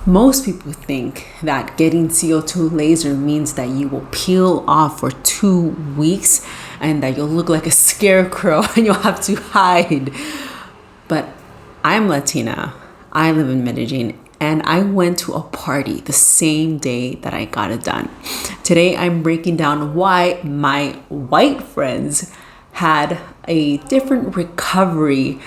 Most people think that getting CO2 laser means that you will peel off for 2 weeks and that you'll look like a scarecrow and you'll have to hide. But I'm Latina. I live in Medellin, and I went to a party the same day that I got it done. Today, I'm breaking down why my white friends had a different recovery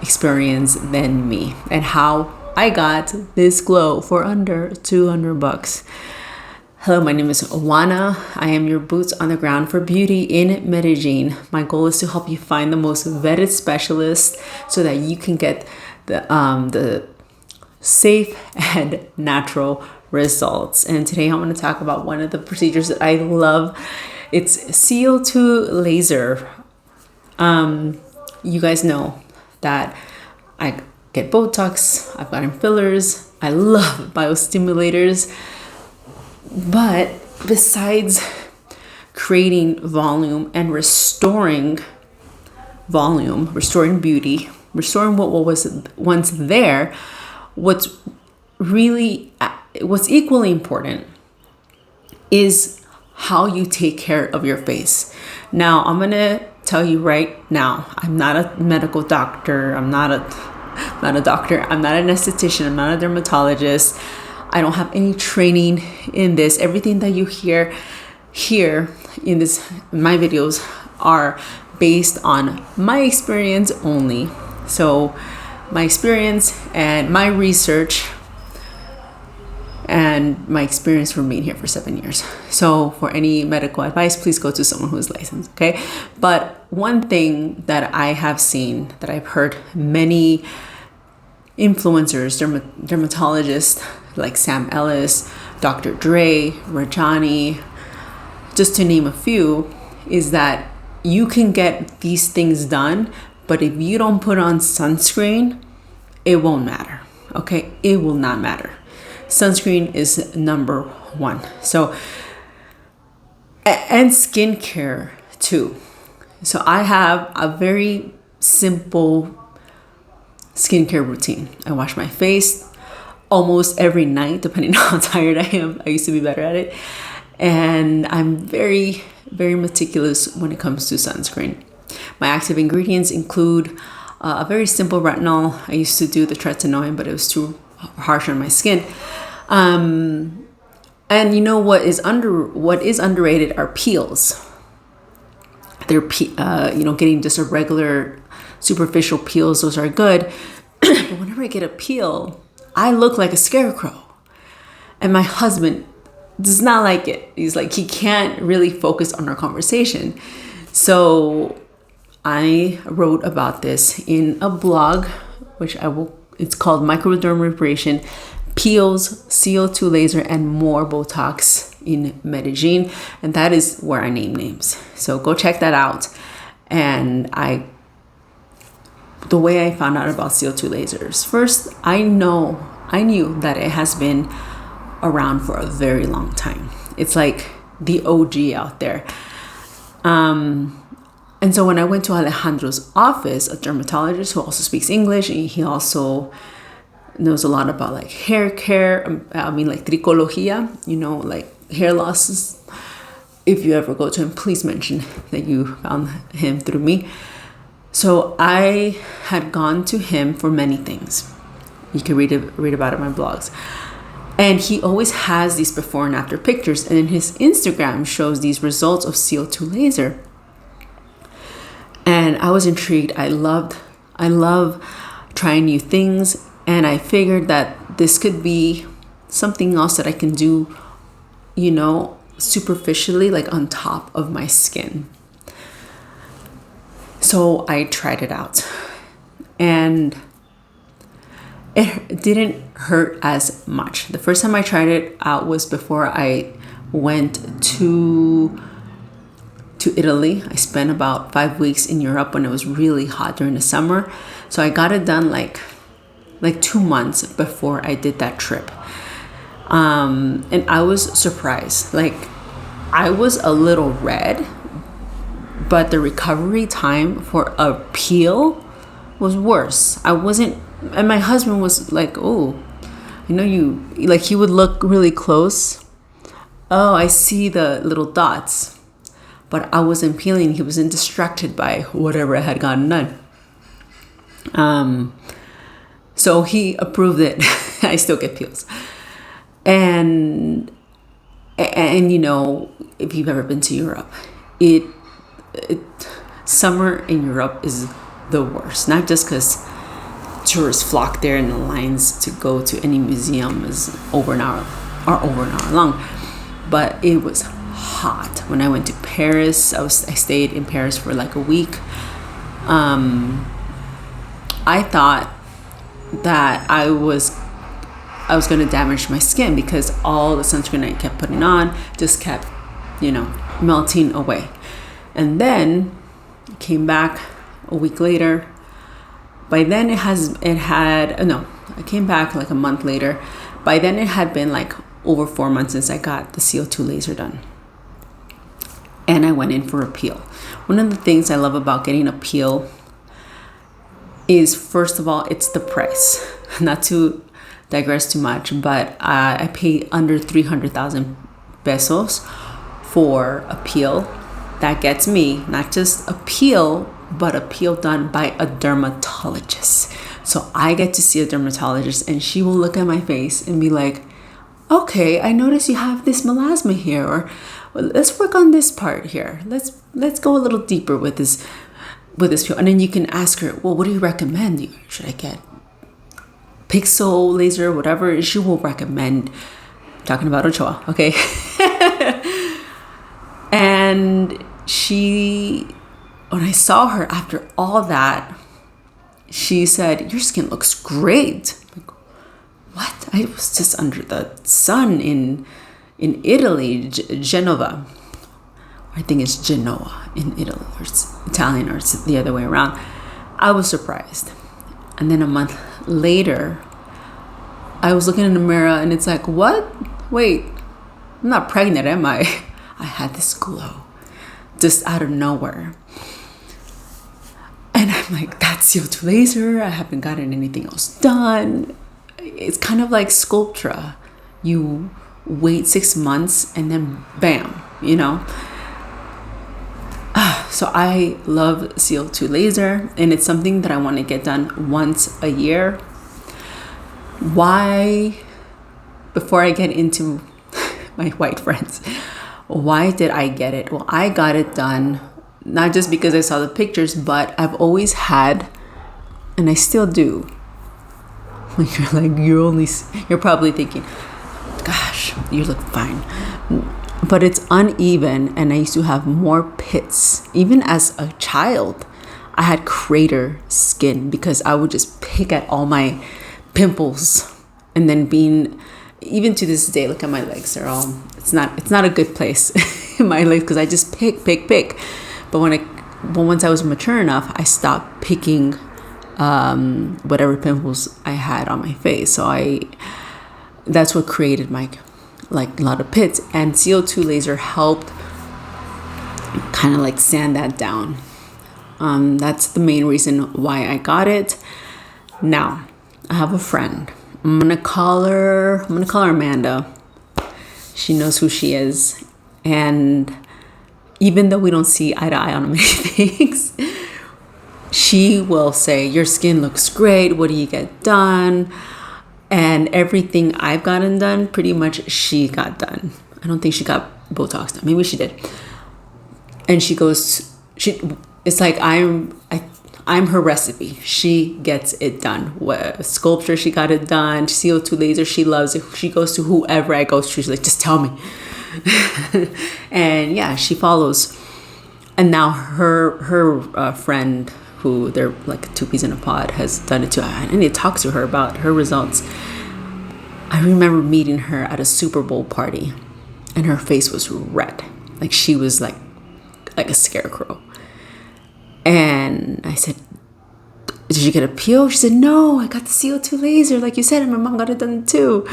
experience than me, and how I got this glow for under $200. Hello, my name is Owana. I am your boots on the ground for beauty in Medellin. My goal is to help you find the most vetted specialist so that you can get the safe and natural results. And today I want to talk about one of the procedures that I love. It's CO2 laser. You guys know that I get Botox, I've gotten fillers, I love biostimulators. But besides creating volume and restoring volume, restoring beauty, restoring what was once there, what's equally important is how you take care of your face. Now, I'm going to tell you right now, I'm not a medical doctor. I'm not a doctor. I'm not an esthetician. I'm not a dermatologist. I don't have any training in this. Everything that you hear here in my videos are based on my experience only. So my experience and my research and my experience from being here for 7 years. So for any medical advice, please go to someone who is licensed, okay? But one thing that I have seen, that I've heard many influencers, dermatologists like Sam Ellis, Dr. Dre, Rajani, just to name a few, is that you can get these things done, but if you don't put on sunscreen, it won't matter, okay? It will not matter. Sunscreen is number one. So, and skincare too. So I have a very simple skincare routine. I wash my face almost every night, depending on how tired I am. I used to be better at it. And I'm very, very meticulous when it comes to sunscreen. My active ingredients include a very simple retinol. I used to do the tretinoin, but it was too harsh on my skin. And you know what is underrated are peels. They're getting just a regular superficial peels. Those are good. But whenever I get a peel, I look like a scarecrow. And my husband does not like it. He's like, he can't really focus on our conversation. So I wrote about this in a blog, it's called Microdermabrasion, Peels, CO2 Laser, and More Botox in Medellin. And that is where I name names. So go check that out. And the way I found out about CO2 lasers, first, I knew that it has been around for a very long time. It's like the OG out there. And so when I went to Alejandro's office, a dermatologist who also speaks English, and he also knows a lot about like hair care, like tricologia, like hair losses. If you ever go to him, please mention that you found him through me. So I had gone to him for many things. You can read about it in my blogs. And he always has these before and after pictures. And then his Instagram shows these results of CO2 laser. And I was intrigued. I love trying new things. And I figured that this could be something else that I can do, superficially, like on top of my skin. So I tried it out. And it didn't hurt as much. The first time I tried it out was before I went to Italy. I spent about 5 weeks in Europe when it was really hot during the summer. So I got it done like 2 months before I did that trip. And I was surprised. Like, I was a little red, but the recovery time for a peel was worse. And my husband was like, oh, you like, he would look really close. Oh, I see the little dots. But I wasn't peeling. He wasn't distracted by whatever I had gotten done. So he approved it. I still get peels. And if you've ever been to Europe, summer in Europe is the worst. Not just because tourists flock there and the lines to go to any museum is over an hour long, but it was hot. When I went to Paris, I stayed in Paris for like a week. I thought that I was going to damage my skin because all the sunscreen I kept putting on just kept, melting away. And then came back a week later. By then I came back like a month later. By then it had been like over 4 months since I got the CO2 laser done. And I went in for a peel. One of the things I love about getting a peel is, first of all, it's the price. Not to digress too much, but I paid under 300,000 pesos for a peel that gets me not just a peel, but a peel done by a dermatologist. So I get to see a dermatologist and she will look at my face and be like, okay, I notice you have this melasma here, or well, let's work on this part here. Let's go a little deeper with this peel. And then you can ask her, well, what do you recommend? Should I get pixel laser, whatever? She will recommend. Talking about Ochoa, okay? And when I saw her after all that, she said, your skin looks great. I'm like, what? I was just under the sun in Italy, Genova. I think it's Genoa in Italy, or it's Italian, or it's the other way around. I was surprised. And then a month later, I was looking in the mirror and it's like, what? Wait, I'm not pregnant, am I? I had this glow just out of nowhere. And I'm like, that's CO2 laser. I haven't gotten anything else done. It's kind of like Sculptra. You wait 6 months and then bam, So I love CO2 laser, and it's something that I want to get done once a year. Why, before I get into my white friends, why did I get it? Well, I got it done not just because I saw the pictures, but I've always had, and I still do. You're probably thinking, gosh, you look fine. But it's uneven, and I used to have more pits. Even as a child, I had crater skin because I would just pick at all my pimples. And then even to this day, look at my legs. It's not a good place in my legs because I just pick. But once I was mature enough, I stopped picking whatever pimples I had on my face. So that's what created my a lot of pits, and CO2 laser helped kind of sand that down. That's the main reason why I got it. Now I have a friend. I'm gonna call her Amanda. She knows who she is, and even though we don't see eye to eye on many things, she will say, your skin looks great, what do you get done? And everything I've gotten done, pretty much she got done. I don't think she got Botox done. Maybe she did. And it's like I'm her recipe. She gets it done. Sculpture, she got it done. CO2 laser, she loves it. She goes to whoever I go to. She's like, just tell me. And yeah, she follows. And now her friend, who they're like two peas in a pod, has done it too. I need to talk to her about her results. I remember meeting her at a Super Bowl party, and her face was red. Like she was like a scarecrow. And I said, did you get a peel? She said, no, I got the CO2 laser. Like you said, and my mom got it done too.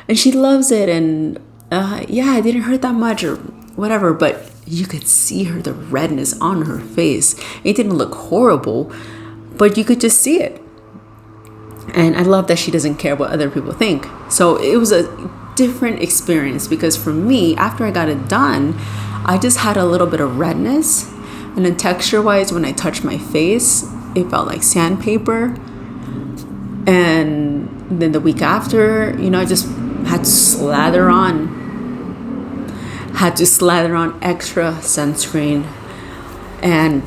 And she loves it. And yeah, it didn't hurt that much or whatever, but you could see the redness on her face. It didn't look horrible, but you could just see it. And I love that she doesn't care what other people think. So it was a different experience, because for me, after I got it done, I just had a little bit of redness. And then texture wise, when I touched my face, it felt like sandpaper. And then the week after, I just had to slather on extra sunscreen and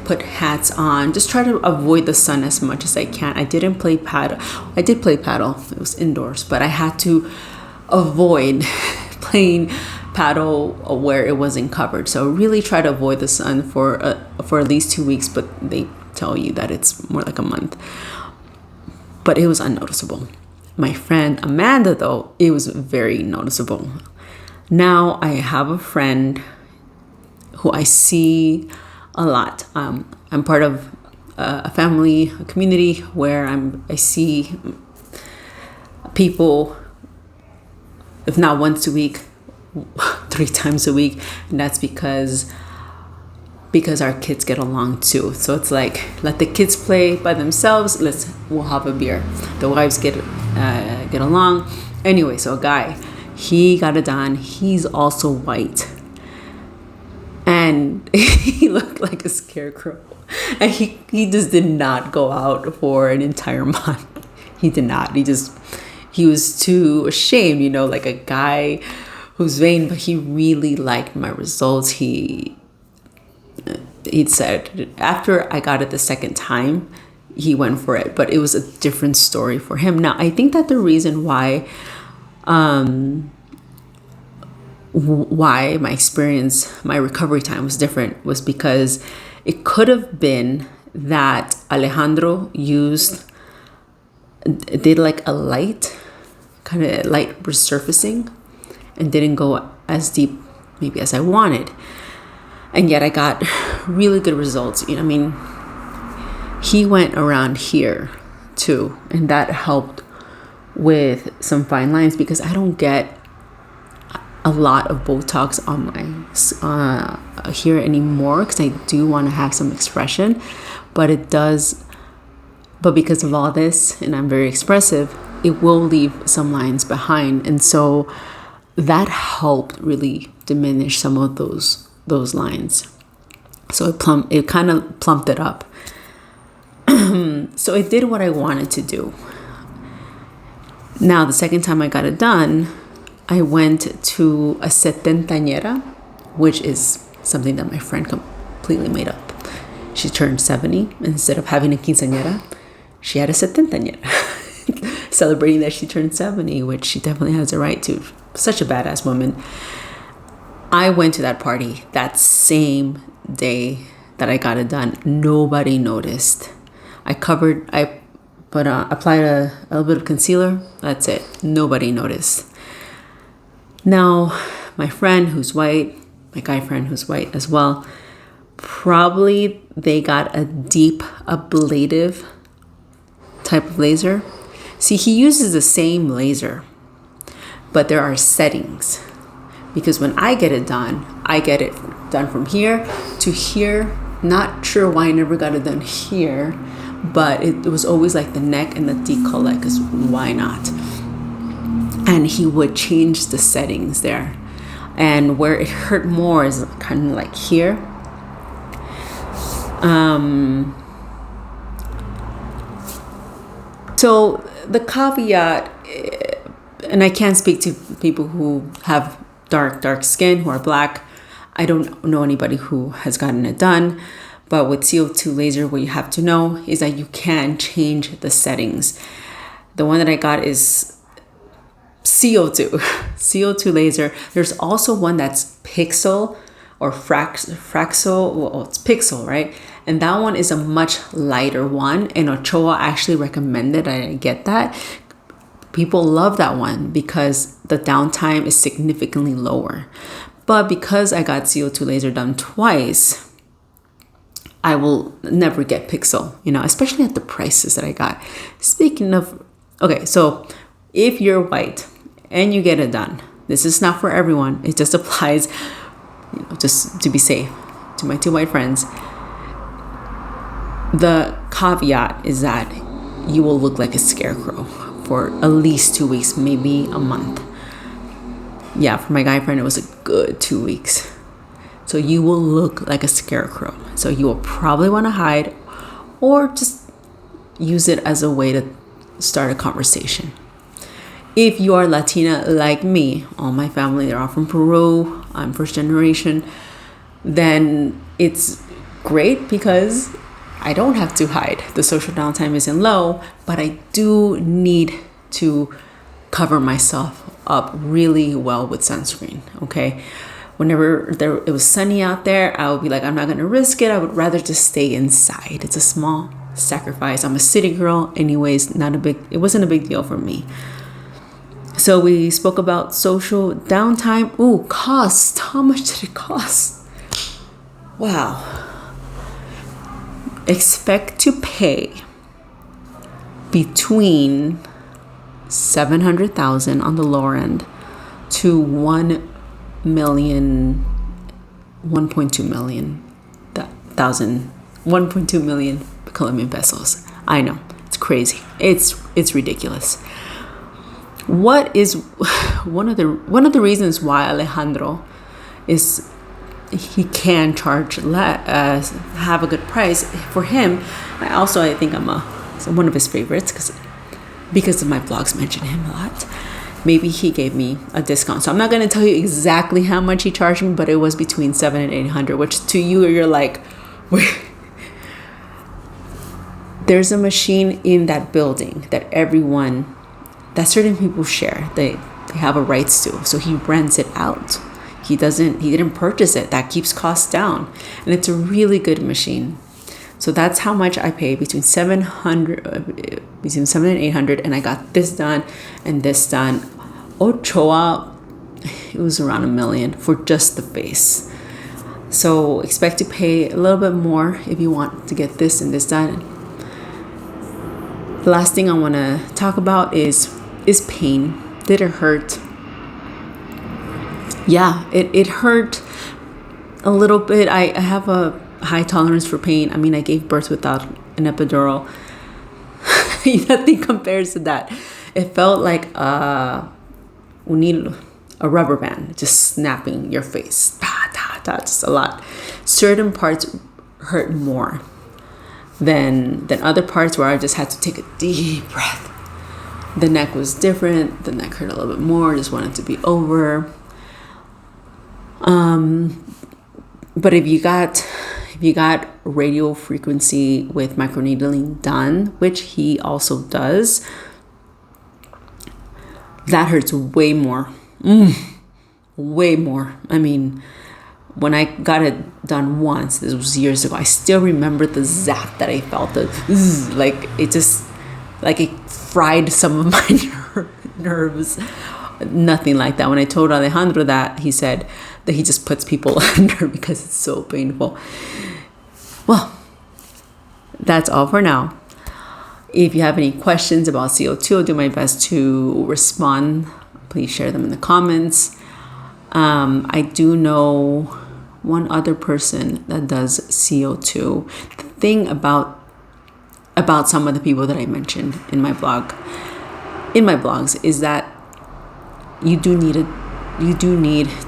put hats on. Just try to avoid the sun as much as I can. I didn't play paddle. I did play paddle. It was indoors, but I had to avoid playing paddle where it wasn't covered. So really try to avoid the sun for at least 2 weeks, but they tell you that it's more like a month. But it was unnoticeable. My friend Amanda, though, it was very noticeable. Now I have a friend who I see a lot. I'm part of a family, a community where I see people, if not once a week, 3 times a week, and that's because our kids get along too. So it's like, let the kids play by themselves. We'll have a beer. The wives get along. Anyway, so a guy, he got it done. He's also white, and he looked like a scarecrow. And he just did not go out for an entire month. He did not. He was too ashamed, like a guy who's vain, but he really liked my results. He'd said after I got it the second time, he went for it, but it was a different story for him. Now, I think that the reason why my experience, my recovery time was different was because it could have been that Alejandro did like a light resurfacing and didn't go as deep maybe as I wanted. And yet I got really good results. He went around here too, and that helped with some fine lines, because I don't get a lot of Botox on my here anymore, because I do want to have some expression, but because of all this, and I'm very expressive, it will leave some lines behind. And so that helped really diminish some of those lines. So it kind of plumped it up. So it did what I wanted to do. Now, the second time I got it done, I went to a setentañera, which is something that my friend completely made up. She turned 70. Instead of having a quinceañera, she had a setentañera, celebrating that she turned 70, which she definitely has a right to. Such a badass woman. I went to that party that same day that I got it done. Nobody noticed. I applied a little bit of concealer. That's it. Nobody noticed. Now, my friend who's white, my guy friend who's white as well, probably they got a deep ablative type of laser. See, he uses the same laser, but there are settings. Because when I get it done from here to here. Not sure why I never got it done here, but it was always like the neck and the décolleté, because why not? And he would change the settings there. And where it hurt more is kind of like here. So the caveat, and I can't speak to people who have dark skin, who are black. I don't know anybody who has gotten it done, but with CO2 laser, what you have to know is that you can change the settings. The one that I got is CO2 laser. There's also one that's pixel or fraxel. Well, it's pixel, right? And that one is a much lighter one. And Ochoa actually recommended I get that. People love that one because the downtime is significantly lower. But because I got CO2 laser done twice, I will never get pixel, especially at the prices that I got. Speaking of, okay, so if you're white and you get it done, this is not for everyone. It just applies, just to be safe, to my 2 white friends. The caveat is that you will look like a scarecrow for at least 2 weeks, maybe a month. Yeah, for my guy friend, it was a good 2 weeks. So you will look like a scarecrow. So you will probably want to hide or just use it as a way to start a conversation. If you are Latina like me, all my family, they're all from Peru, I'm first generation, then it's great because I don't have to hide. The social downtime isn't low, but I do need to cover myself up really well with sunscreen, okay? Whenever it was sunny out there, I would be like, I'm not gonna risk it. I would rather just stay inside. It's a small sacrifice. I'm a city girl anyways, it wasn't a big deal for me. So we spoke about social downtime. Ooh, cost. How much did it cost? Wow. Expect to pay between 700,000 on the lower end to 1.2 million Colombian pesos. I know, it's crazy. It's ridiculous. What is one of the reasons why Alejandro is he can charge have a good price for him? I think I'm one of his favorites because of my vlogs mention him a lot. Maybe he gave me a discount. So I'm not going to tell you exactly how much he charged me, but it was between 700 and 800, which to you, you're like, wait. There's a machine in that building that certain people share. They have a rights to. So he rents it out. He didn't purchase it. That keeps costs down. And it's a really good machine. So that's how much I pay, between 700 and 800, and I got this done and this done. Ochoa, it was around $1 million for just the face. So expect to pay a little bit more if you want to get this and this done. The last thing I want to talk about is pain. Did it hurt? Yeah, it hurt a little bit. I have a high tolerance for pain. I mean, I gave birth without an epidural. Nothing compares to that. It felt like we need a rubber band just snapping your face. Just a lot. Certain parts hurt more than other parts where I just had to take a deep breath. The neck was different. The neck hurt a little bit more. Just wanted to be over. But if you got radio frequency with microneedling done, which he also does, that hurts way more. Way more. I mean, when I got it done once, this was years ago, I still remember the zap that I felt. It fried some of my nerves. Nothing like that. When I told Alejandro that, he said that he just puts people under because it's so painful. Well, that's all for now. If you have any questions about CO2, I'll do my best to respond. Please share them in the comments. I do know one other person that does CO2. The thing about some of the people that I mentioned in my blogs is that you do need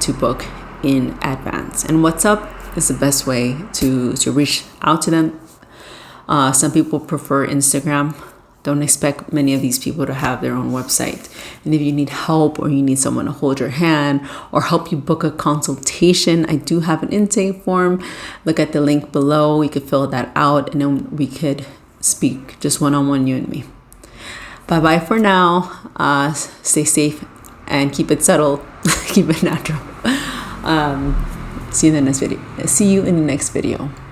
to book in advance. And WhatsApp is the best way to reach out to them. Some people prefer Instagram. Don't expect many of these people to have their own website. And if you need help or you need someone to hold your hand or help you book a consultation, I do have an intake form. Look at the link below. You could fill that out and then we could speak just one-on-one, you and me. Bye-bye for now. Stay safe and keep it subtle. Keep it natural. See you in the next video.